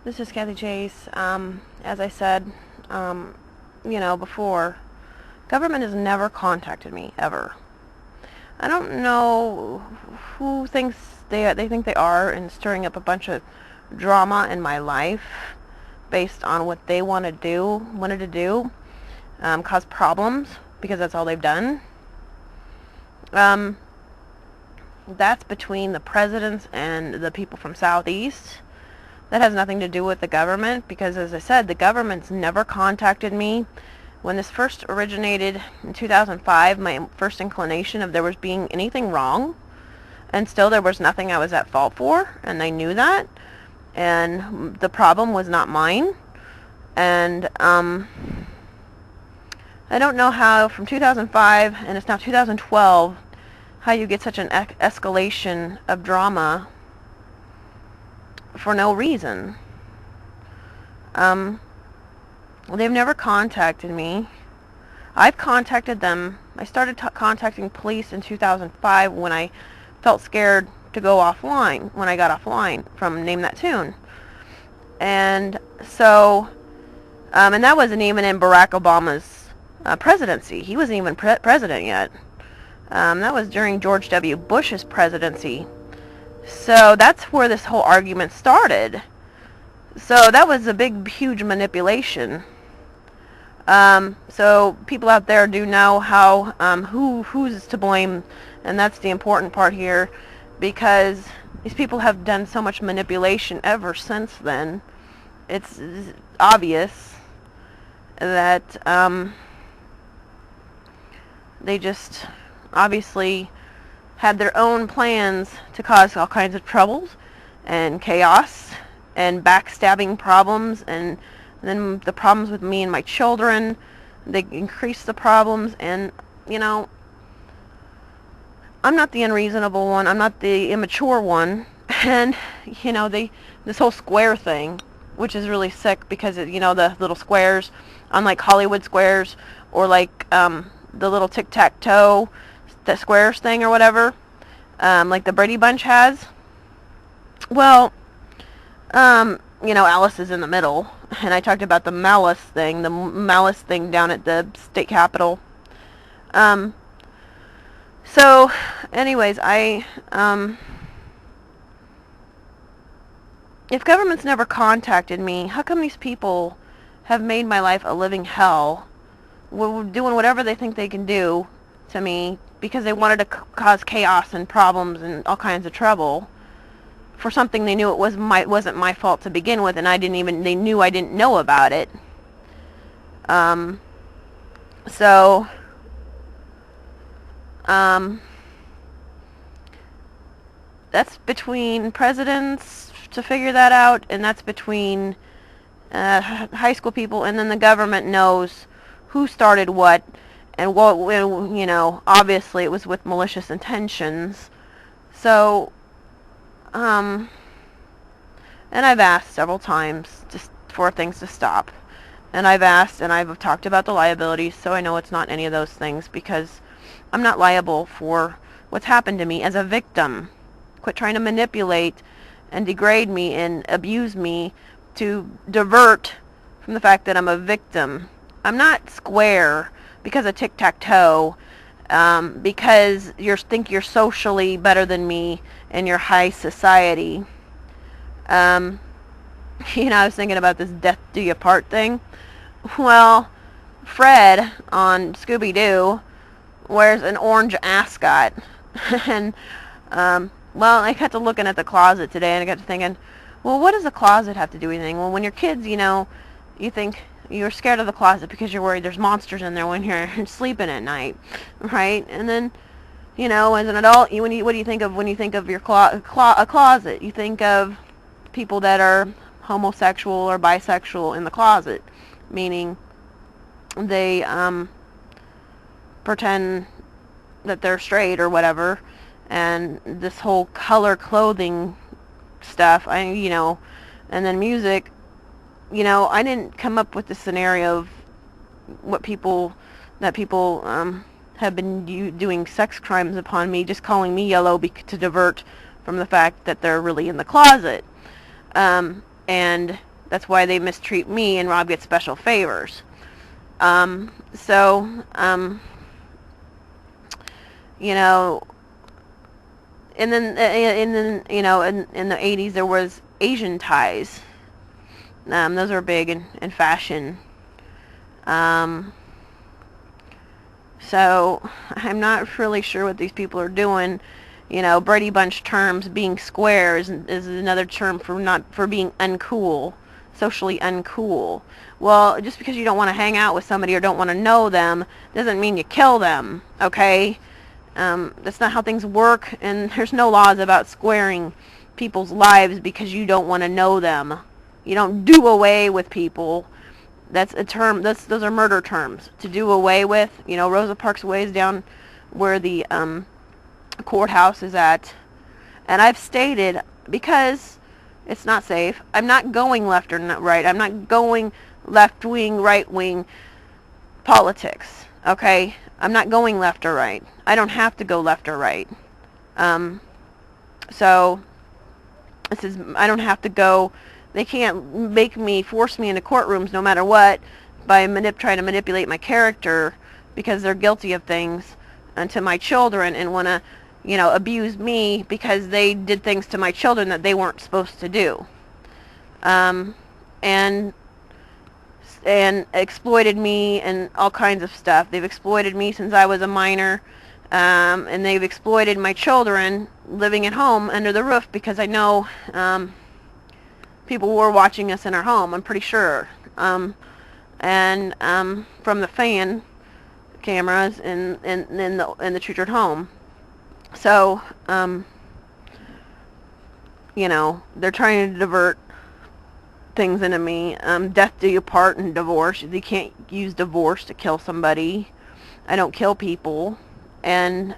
This is Kathy Chase. As I said, before, government has never contacted me, ever. I don't know who thinks they think they are in stirring up a bunch of drama in my life based on what they wanted to do, cause problems, because that's all they've done. That's between the presidents and the people from Southeast. That has nothing to do with the government, because as I said, the government's never contacted me. When this first originated in 2005, my first inclination of there was being anything wrong, and still there was nothing I was at fault for, and they knew that, and the problem was not mine. And I don't know how from 2005, and it's now 2012, how you get such an escalation of drama for no reason. They've never contacted me. I've contacted them. I started contacting police in 2005 when I felt scared to go offline, when I got offline from Name That Tune. And so, and that wasn't even in Barack Obama's presidency. He wasn't even president yet. That was during George W. Bush's presidency. So that's where this whole argument started. So that was a big, huge manipulation. So people out there do know how who's to blame, and that's the important part here, because these people have done so much manipulation ever since then. It's obvious that they just obviously had their own plans to cause all kinds of troubles and chaos and backstabbing problems, and then the problems with me and my children, they increased the problems. And I'm not the unreasonable one, I'm not the immature one. And this whole square thing, which is really sick, because the little squares, unlike Hollywood squares, or like the little tic-tac-toe, the squares thing or whatever, like the Brady Bunch has. Well, Alice is in the middle, and I talked about the malice thing down at the state capitol. So, anyways, if government's never contacted me, how come these people have made my life a living hell, doing whatever they think they can do to me, because they wanted to cause chaos and problems and all kinds of trouble for something they knew it wasn't my fault to begin with, and they knew I didn't know about it. So that's between presidents to figure that out, and that's between high school people, and then the government knows who started what, and what, obviously it was with malicious intentions. So, and I've asked several times just for things to stop. And I've asked, and I've talked about the liabilities, so I know it's not any of those things, because I'm not liable for what's happened to me as a victim. Quit trying to manipulate and degrade me and abuse me to divert from the fact that I'm a victim. I'm not square because of tic-tac-toe, because you think you're socially better than me in your high society. I was thinking about this death do you part thing. Well, Fred on Scooby-Doo wears an orange ascot. And, I got to looking at the closet today, and I got to thinking, well, what does the closet have to do with anything? Well, when you're kids, you think you're scared of the closet because you're worried there's monsters in there when you're sleeping at night, right? And then, as an adult, what do you think of when you think of your a closet? You think of people that are homosexual or bisexual in the closet, meaning they pretend that they're straight or whatever. And this whole color clothing stuff, and then music, I didn't come up with the scenario of that people have been doing sex crimes upon me, just calling me yellow to divert from the fact that they're really in the closet. And That's why they mistreat me and Rob gets special favors. So, you know, and then you know, in the 80s there was Asian ties. Those were big in fashion. So I'm not really sure what these people are doing. You know, Brady Bunch terms, being square is another term for being uncool, socially uncool. Well, just because you don't want to hang out with somebody or don't want to know them doesn't mean you kill them, okay? That's not how things work, and there's no laws about squaring people's lives because you don't want to know them. You don't do away with people. That's a term. Those are murder terms. To do away with, you know, Rosa Parks Way is down where the courthouse is at, and I've stated, because it's not safe, I'm not going left or right. I'm not going left wing, right wing politics. Okay, I'm not going left or right. I don't have to go left or right. So I don't have to go. They can't force me into courtrooms no matter what by trying to manipulate my character because they're guilty of things to my children and want to, you know, abuse me because they did things to my children that they weren't supposed to do. And exploited me and all kinds of stuff. They've exploited me since I was a minor, and they've exploited my children living at home under the roof because I know people were watching us in our home, I'm pretty sure. From the fan cameras in the Truchard home. So, you know, they're trying to divert things into me. Death do you part and divorce. You can't use divorce to kill somebody. I don't kill people. And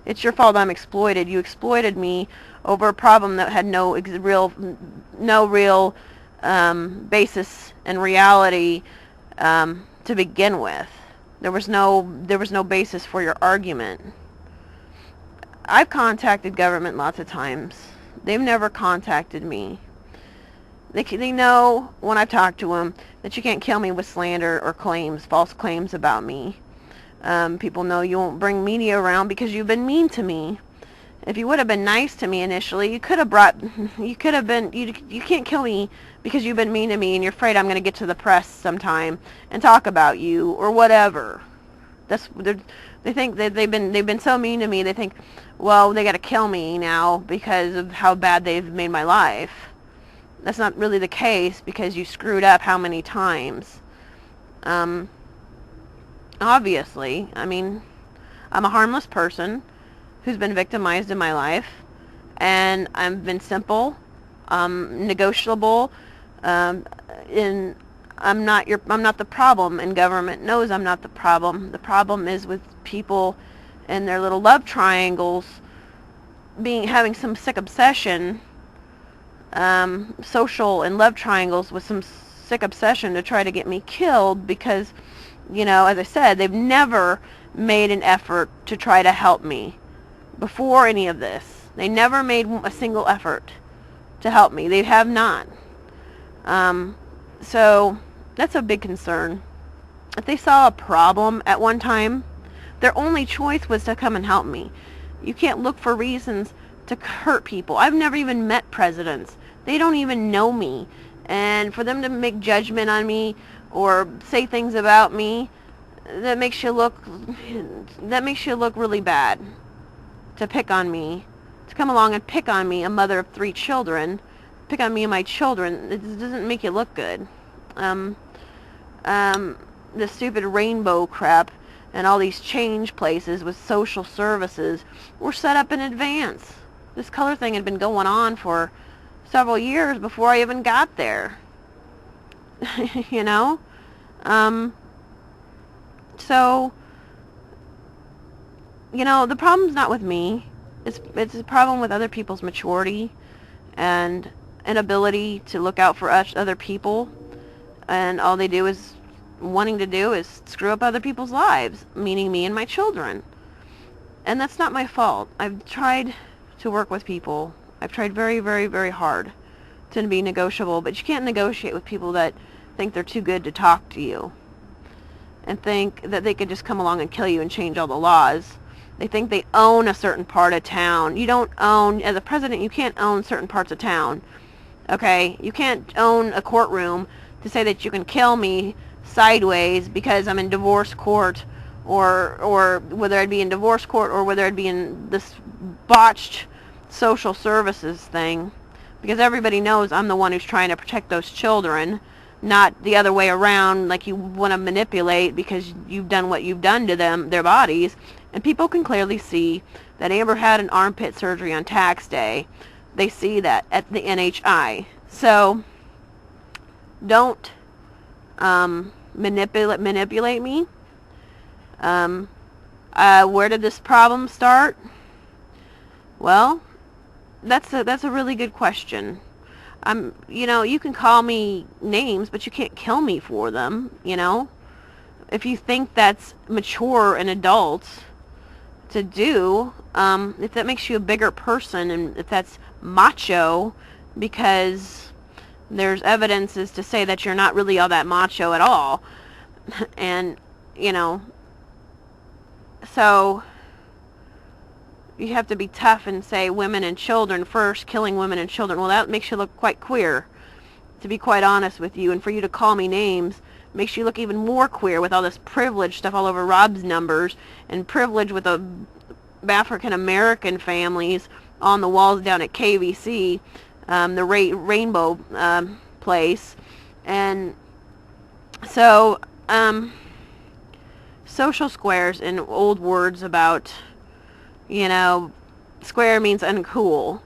it's your fault I'm exploited. You exploited me over a problem that had no real basis in reality to begin with. There was no basis for your argument. I've contacted government lots of times. They've never contacted me. They know when I've talked to them that you can't kill me with slander or false claims about me. People know you won't bring media around because you've been mean to me. If you would have been nice to me initially, you can't kill me because you've been mean to me and you're afraid I'm going to get to the press sometime and talk about you or whatever. They think that they've been so mean to me. They think, well, they got to kill me now because of how bad they've made my life. That's not really the case because you screwed up how many times. Obviously, I mean, I'm a harmless person who's been victimized in my life, and I've been simple, negotiable, and I'm not the problem, and government knows I'm not the problem. The problem is with people and their little love triangles having some sick obsession, social and love triangles with some sick obsession to try to get me killed because, you know, as I said, they've never made an effort to try to help me before any of this. They never made a single effort to help me. They have not. So that's a big concern. If they saw a problem at one time, their only choice was to come and help me. You can't look for reasons to hurt people. I've never even met presidents. They don't even know me. And for them to make judgment on me or say things about me, that makes you look really bad. To pick on me, to come along and pick on me, a mother of 3 children, pick on me and my children, it doesn't make you look good. The stupid rainbow crap and all these change places with social services were set up in advance. This color thing had been going on for several years before I even got there. You know? So, you know, the problem's not with me. It's a problem with other people's maturity and inability to look out for other people. And all they do is wanting to do is screw up other people's lives, meaning me and my children. And that's not my fault. I've tried to work with people. I've tried very, very, very hard to be negotiable, but you can't negotiate with people that think they're too good to talk to you and think that they could just come along and kill you and change all the laws. They think they own a certain part of town. You don't own, as a president, you can't own certain parts of town. Okay? You can't own a courtroom to say that you can kill me sideways because I'm in divorce court, or whether I'd be in divorce court or whether I'd be in this botched social services thing, because everybody knows I'm the one who's trying to protect those children, not the other way around, like you want to manipulate because you've done what you've done to them, their bodies. And people can clearly see that Amber had an armpit surgery on tax day. They see that at the NHI. So don't manipulate me. Where did this problem start? Well, that's a really good question. You can call me names, but you can't kill me for them, If you think that's mature and adult to do, if that makes you a bigger person, and if that's macho, because there's evidences to say that you're not really all that macho at all. And, so you have to be tough and say women and children first, killing women and children. Well, that makes you look quite queer, to be quite honest with you. And for you to call me names makes you look even more queer, with all this privilege stuff all over Rob's numbers, and privilege with the African American families on the walls down at KVC, the Rainbow place. And so social squares, and old words about, square means uncool,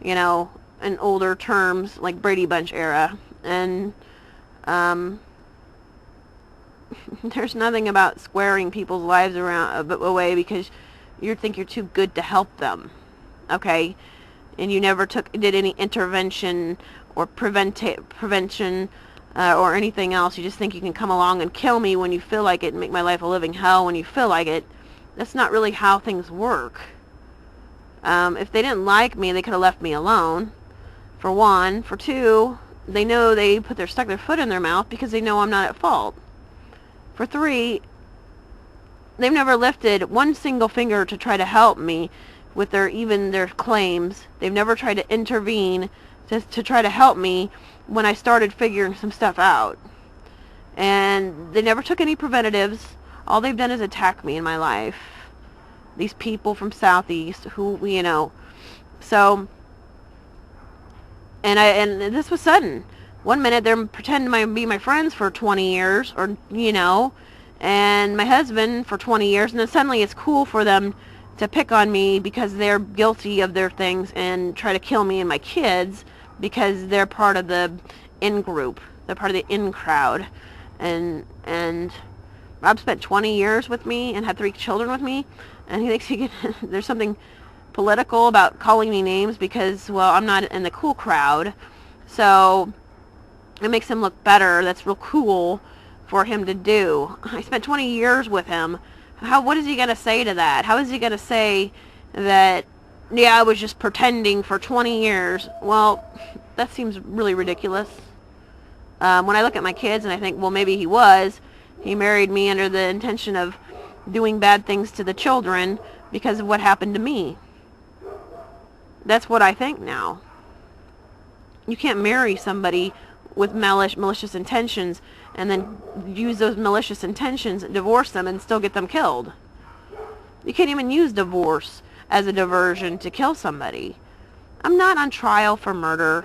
in older terms, like Brady Bunch era. And there's nothing about squaring people's lives away because you think you're too good to help them, okay? And you never did any intervention or prevention or anything else. You just think you can come along and kill me when you feel like it and make my life a living hell when you feel like it. That's not really how things work. If they didn't like me, they could have left me alone, for one. For two, they know they stuck their foot in their mouth because they know I'm not at fault. For three, they've never lifted one single finger to try to help me with their claims. They've never tried to intervene to try to help me when I started figuring some stuff out. And they never took any preventatives. All they've done is attack me in my life. These people from Southeast who, so, and this was sudden. One minute they're pretending to be my friends for 20 years, or, and my husband for 20 years, and then suddenly it's cool for them to pick on me because they're guilty of their things and try to kill me and my kids because they're part of the in group. They're part of the in crowd. And Rob spent 20 years with me and had 3 children with me, and he thinks there's something political about calling me names because, well, I'm not in the cool crowd. So it makes him look better. That's real cool for him to do. I spent 20 years with him. What is he going to say to that? How is he going to say that, yeah, I was just pretending for 20 years? Well, that seems really ridiculous. When I look at my kids and I think, well, maybe he married me under the intention of doing bad things to the children because of what happened to me. That's what I think now. You can't marry somebody with malicious intentions and then use those malicious intentions, divorce them, and still get them killed. You can't even use divorce as a diversion to kill somebody. I'm not on trial for murder.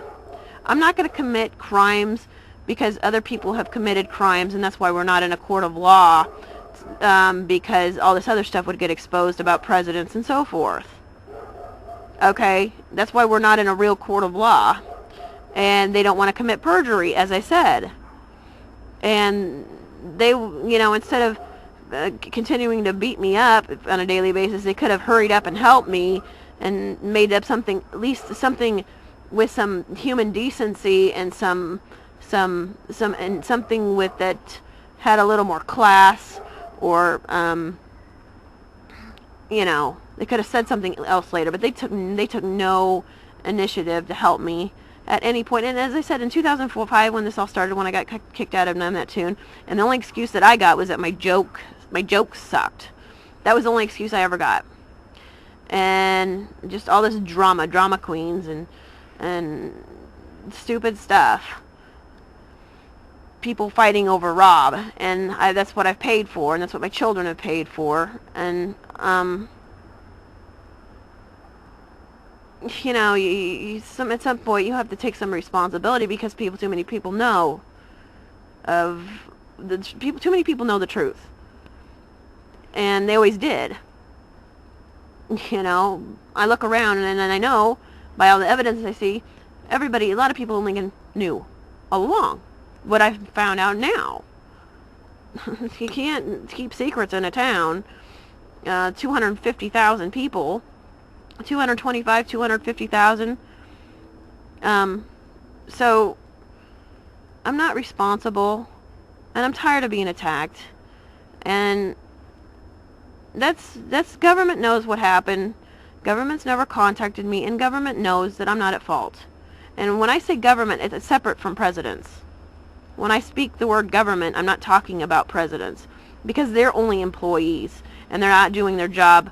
I'm not going to commit crimes because other people have committed crimes, and that's why we're not in a court of law, because all this other stuff would get exposed about presidents and so forth. Okay? That's why we're not in a real court of law. And they don't want to commit perjury, as I said. And they, instead of continuing to beat me up on a daily basis, they could have hurried up and helped me and made up something, at least something with some human decency and something with that had a little more class, or they could have said something else later, but they took no initiative to help me at any point. And as I said, in 2005, when this all started, when I got kicked out of Neptune, and the only excuse that I got was that my jokes sucked. That was the only excuse I ever got. And just all this drama queens, and stupid stuff. People fighting over Rob, and that's what I've paid for, and that's what my children have paid for. And you know, at some point you have to take some responsibility, because too many people know too many people know the truth, and they always did. You know, I look around and I know by all the evidence I see, a lot of people in Lincoln knew all along. What I've found out now, you can't keep secrets in a town. 250,000 people, 225, 250,000. So I'm not responsible, and I'm tired of being attacked. And that's government knows what happened. Government's never contacted me, and government knows that I'm not at fault. And when I say government, it's separate from presidents. When I speak the word government, I'm not talking about presidents, because they're only employees, and they're not doing their job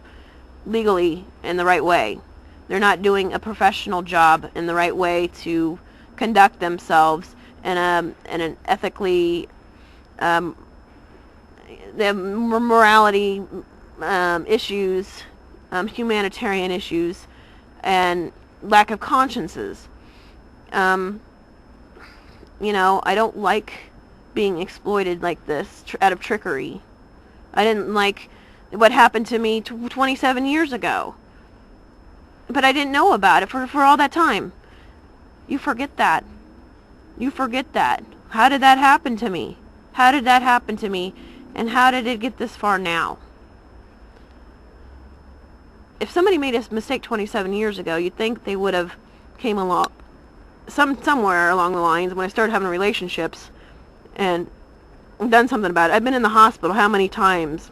legally in the right way. They're not doing a professional job in the right way to conduct themselves in an ethically, they have morality issues, humanitarian issues, and lack of consciences. You know, I don't like being exploited like this out of trickery. I didn't like what happened to me 27 years ago. But I didn't know about it for all that time. You forget that. You forget that. How did that happen to me? How did that happen to me? And how did it get this far now? If somebody made a mistake 27 years ago, you'd think they would have came along somewhere along the lines when I started having relationships and done something about it. I've been in the hospital how many times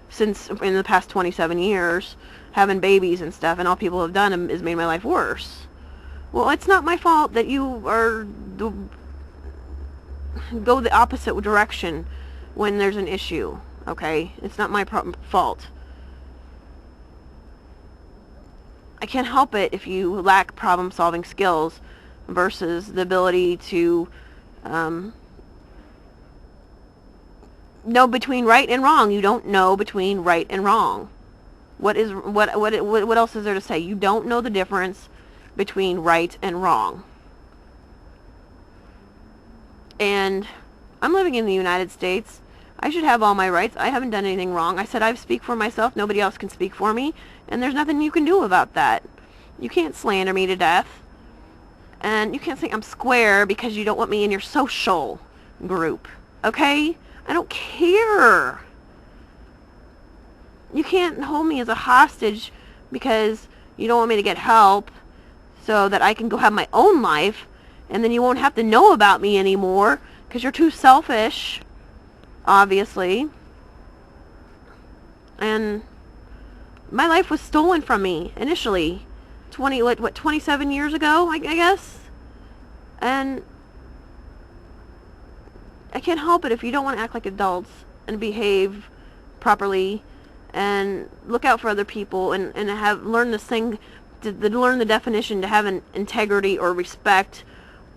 since in the past 27 years, having babies and stuff, and all people have done is made my life worse. Well, it's not my fault that you go the opposite direction when there's an issue, okay? It's not my fault. I can't help it if you lack problem-solving skills versus the ability to know between right and wrong. You don't know between right and wrong. What else is there to say? You don't know the difference between right and wrong. And I'm living in the United States. I should have all my rights. I haven't done anything wrong. I said I speak for myself. Nobody else can speak for me. And there's nothing you can do about that. You can't slander me to death. And you can't say I'm square because you don't want me in your social group. Okay? I don't care. You can't hold me as a hostage because you don't want me to get help so that I can go have my own life, and then you won't have to know about me anymore because you're too selfish, obviously. And my life was stolen from me initially 27 years ago, I guess. And I can't help it if you don't want to act like adults and behave properly and look out for other people and learn this thing, to learn the definition to have an integrity or respect,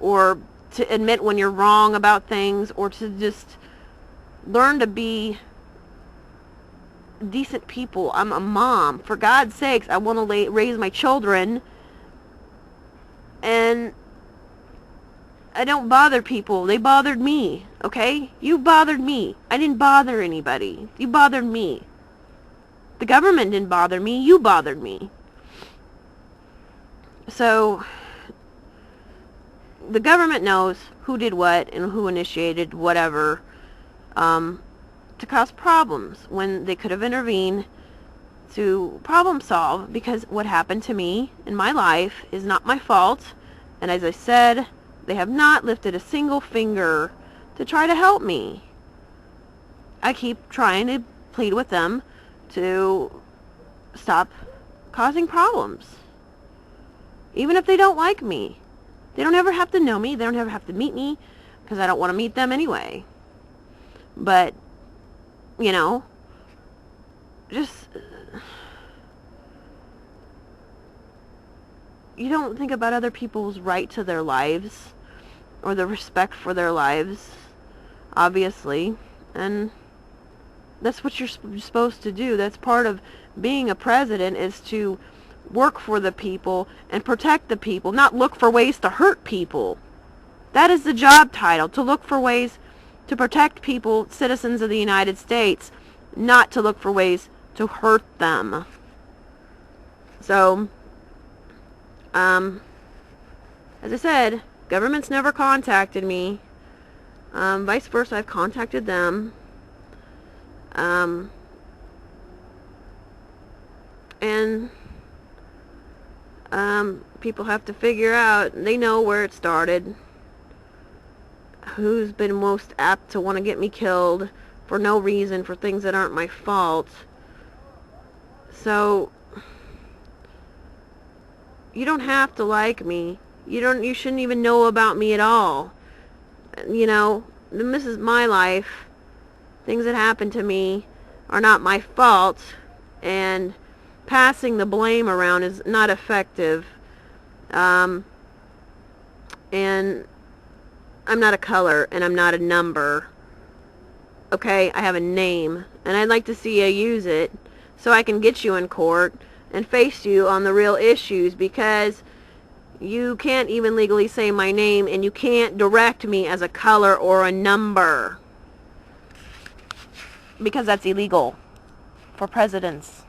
or to admit when you're wrong about things, or to just learn to be decent people. I'm a mom. For God's sakes, I want to raise my children, and I don't bother people. They bothered me, okay? You bothered me. I didn't bother anybody. You bothered me. The government didn't bother me. You bothered me. So the government knows who did what and who initiated whatever to cause problems when they could have intervened to problem solve, because what happened to me in my life is not my fault. And as I said, they have not lifted a single finger to try to help me. I keep trying to plead with them to stop causing problems. Even if they don't like me. They don't ever have to know me. They don't ever have to meet me, because I don't want to meet them anyway. But, you know, just, you don't think about other people's right to their lives, or the respect for their lives, obviously. And that's what you're supposed to do. That's part of being a president, is to work for the people and protect the people, not look for ways to hurt people. That is the job title, to look for ways to protect people, citizens of the United States, not to look for ways to hurt them. So, as I said, government's never contacted me. Vice versa, I've contacted them. And people have to figure out, they know where it started, who's been most apt to want to get me killed for no reason, for things that aren't my fault. So, you don't have to like me. You shouldn't even know about me at all. You know, this is my life. Things that happen to me are not my fault, and passing the blame around is not effective. And I'm not a color, and I'm not a number. Okay, I have a name, and I'd like to see you use it so I can get you in court and face you on the real issues, because you can't even legally say my name, and you can't direct me as a color or a number, because that's illegal for presidents.